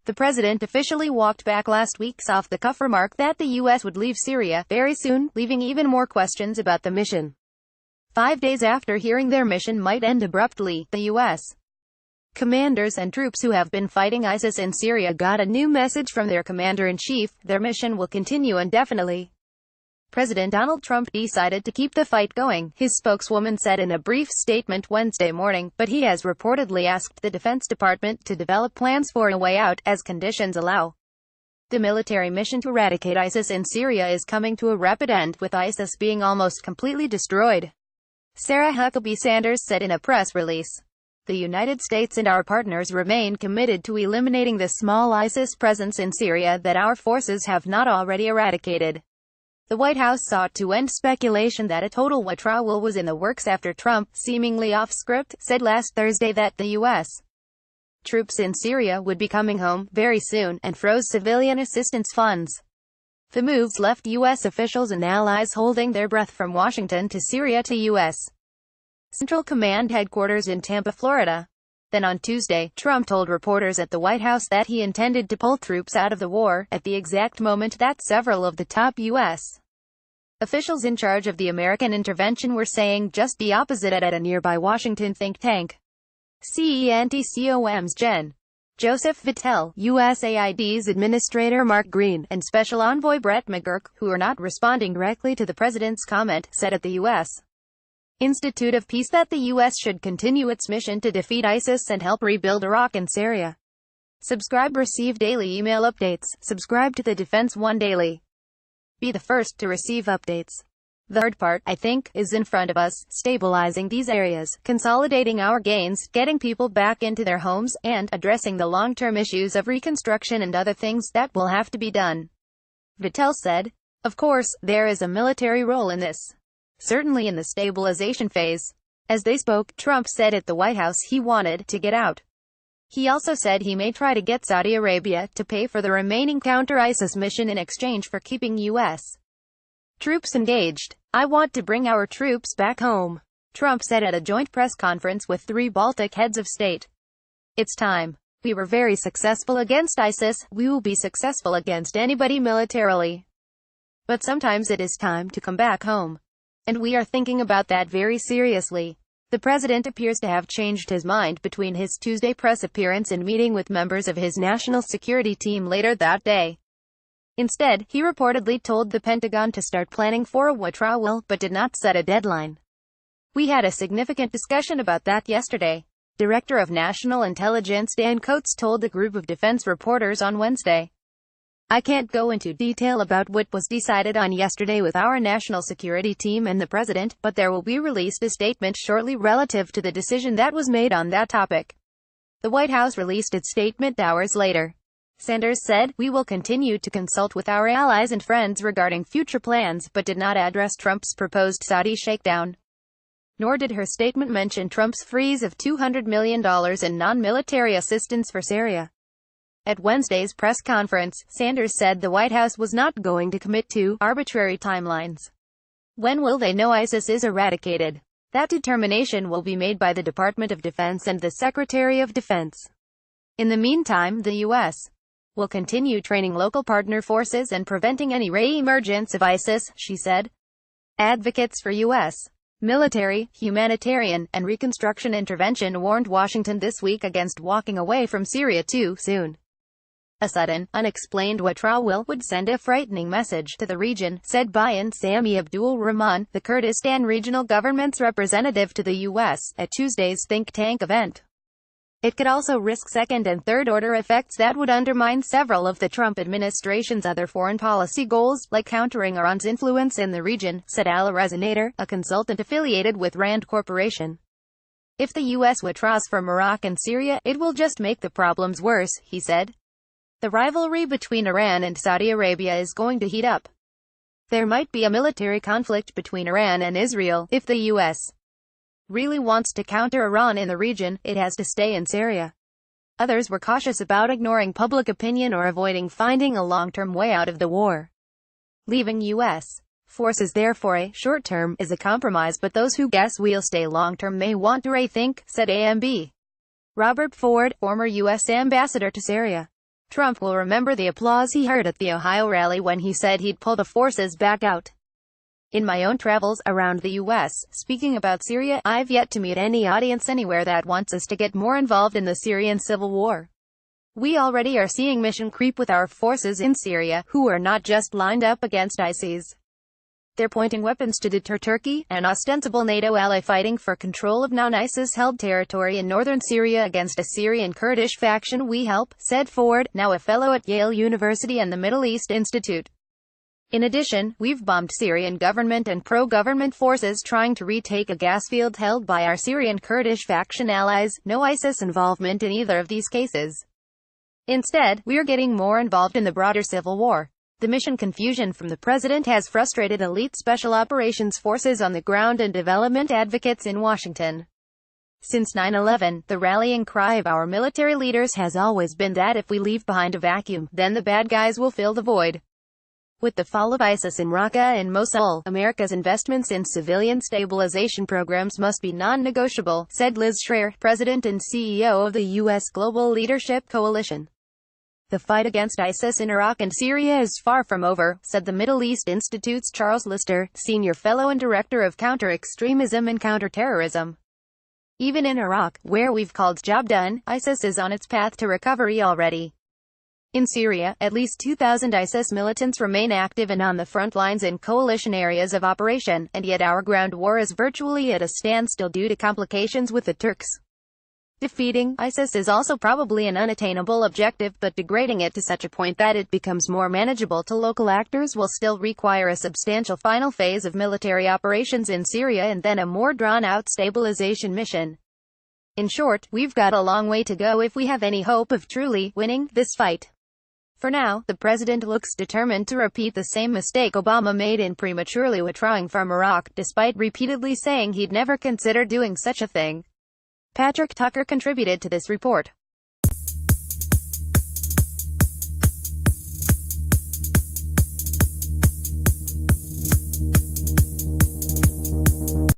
The president officially walked back last week's off-the-cuff remark that the U.S. would leave Syria very soon, leaving even more questions about the mission. 5 days after hearing their mission might end abruptly, the U.S. commanders and troops who have been fighting ISIS in Syria got a new message from their commander-in-chief: their mission will continue indefinitely. President Donald Trump decided to keep the fight going, his spokeswoman said in a brief statement Wednesday morning, but he has reportedly asked the Defense Department to develop plans for a way out, as conditions allow. The military mission to eradicate ISIS in Syria is coming to a rapid end, with ISIS being almost completely destroyed, Sarah Huckabee Sanders said in a press release. The United States and our partners remain committed to eliminating the small ISIS presence in Syria that our forces have not already eradicated. The White House sought to end speculation that a total withdrawal was in the works after Trump, seemingly off-script, said last Thursday that the U.S. troops in Syria would be coming home very soon, and froze civilian assistance funds. The moves left U.S. officials and allies holding their breath from Washington to Syria to U.S. Central Command headquarters in Tampa, Florida. Then on Tuesday, Trump told reporters at the White House that he intended to pull troops out of the war, at the exact moment that several of the top U.S. officials in charge of the American intervention were saying just the opposite at a nearby Washington think tank. CENTCOM's Gen. Joseph Vitale, USAID's Administrator Mark Green, and Special Envoy Brett McGurk, who are not responding directly to the president's comment, said at the U.S. Institute of Peace that the U.S. should continue its mission to defeat ISIS and help rebuild Iraq and Syria. Subscribe, receive daily email updates. Subscribe to the Defense One Daily. Be the first to receive updates. The hard part, I think, is in front of us: stabilizing these areas, consolidating our gains, getting people back into their homes, and addressing the long-term issues of reconstruction and other things that will have to be done. Vitale said. Of course, there is a military role in this. Certainly in the stabilization phase. As they spoke, Trump said at the White House he wanted to get out. He also said he may try to get Saudi Arabia to pay for the remaining counter-ISIS mission in exchange for keeping U.S. troops engaged. I want to bring our troops back home, Trump said at a joint press conference with 3 Baltic heads of state. It's time. We were very successful against ISIS, we will be successful against anybody militarily. But sometimes it is time to come back home. And we are thinking about that very seriously. The president appears to have changed his mind between his Tuesday press appearance and meeting with members of his national security team later that day. Instead, he reportedly told the Pentagon to start planning for a withdrawal, but did not set a deadline. We had a significant discussion about that yesterday, Director of National Intelligence Dan Coats told a group of defense reporters on Wednesday. I can't go into detail about what was decided on yesterday with our national security team and the president, but there will be released a statement shortly relative to the decision that was made on that topic. The White House released its statement hours later. Sanders said, we will continue to consult with our allies and friends regarding future plans, but did not address Trump's proposed Saudi shakedown. Nor did her statement mention Trump's freeze of $200 million in non-military assistance for Syria. At Wednesday's press conference, Sanders said the White House was not going to commit to arbitrary timelines. When will they know ISIS is eradicated? That determination will be made by the Department of Defense and the Secretary of Defense. In the meantime, the U.S. will continue training local partner forces and preventing any re-emergence of ISIS, she said. Advocates for U.S. military, humanitarian, and reconstruction intervention warned Washington this week against walking away from Syria too soon. A sudden, unexplained withdrawal would send a frightening message to the region, said Bayan Sami Abdul Rahman, the Kurdistan regional government's representative to the U.S., at Tuesday's think tank event. It could also risk second- and third-order effects that would undermine several of the Trump administration's other foreign policy goals, like countering Iran's influence in the region, said Al Resonator, a consultant affiliated with Rand Corporation. If the U.S. withdraws from Iraq and Syria, it will just make the problems worse, he said. The rivalry between Iran and Saudi Arabia is going to heat up. There might be a military conflict between Iran and Israel. If the U.S. really wants to counter Iran in the region, it has to stay in Syria. Others were cautious about ignoring public opinion or avoiding finding a long-term way out of the war. Leaving U.S. forces there for a short term is a compromise, but those who guess we'll stay long-term may want to rethink, said AMB. Robert Ford, former U.S. ambassador to Syria. Trump will remember the applause he heard at the Ohio rally when he said he'd pull the forces back out. In my own travels around the U.S., speaking about Syria, I've yet to meet any audience anywhere that wants us to get more involved in the Syrian civil war. We already are seeing mission creep with our forces in Syria, who are not just lined up against ISIS. They're pointing weapons to deter Turkey, an ostensible NATO ally fighting for control of non-ISIS-held territory in northern Syria against a Syrian Kurdish faction we help, said Ford, now a fellow at Yale University and the Middle East Institute. In addition, we've bombed Syrian government and pro-government forces trying to retake a gas field held by our Syrian Kurdish faction allies. No ISIS involvement in either of these cases. Instead, we're getting more involved in the broader civil war. The mission confusion from the president has frustrated elite special operations forces on the ground and development advocates in Washington. Since 9/11, the rallying cry of our military leaders has always been that if we leave behind a vacuum, then the bad guys will fill the void. With the fall of ISIS in Raqqa and Mosul, America's investments in civilian stabilization programs must be non-negotiable, said Liz Schreier, president and CEO of the U.S. Global Leadership Coalition. The fight against ISIS in Iraq and Syria is far from over, said the Middle East Institute's Charles Lister, senior fellow and director of counter-extremism and counter-terrorism. Even in Iraq, where we've called job done, ISIS is on its path to recovery already. In Syria, at least 2,000 ISIS militants remain active and on the front lines in coalition areas of operation, and yet our ground war is virtually at a standstill due to complications with the Turks. Defeating ISIS is also probably an unattainable objective, but degrading it to such a point that it becomes more manageable to local actors will still require a substantial final phase of military operations in Syria and then a more drawn-out stabilization mission. In short, we've got a long way to go if we have any hope of truly winning this fight. For now, the president looks determined to repeat the same mistake Obama made in prematurely withdrawing from Iraq, despite repeatedly saying he'd never consider doing such a thing. Patrick Tucker contributed to this report.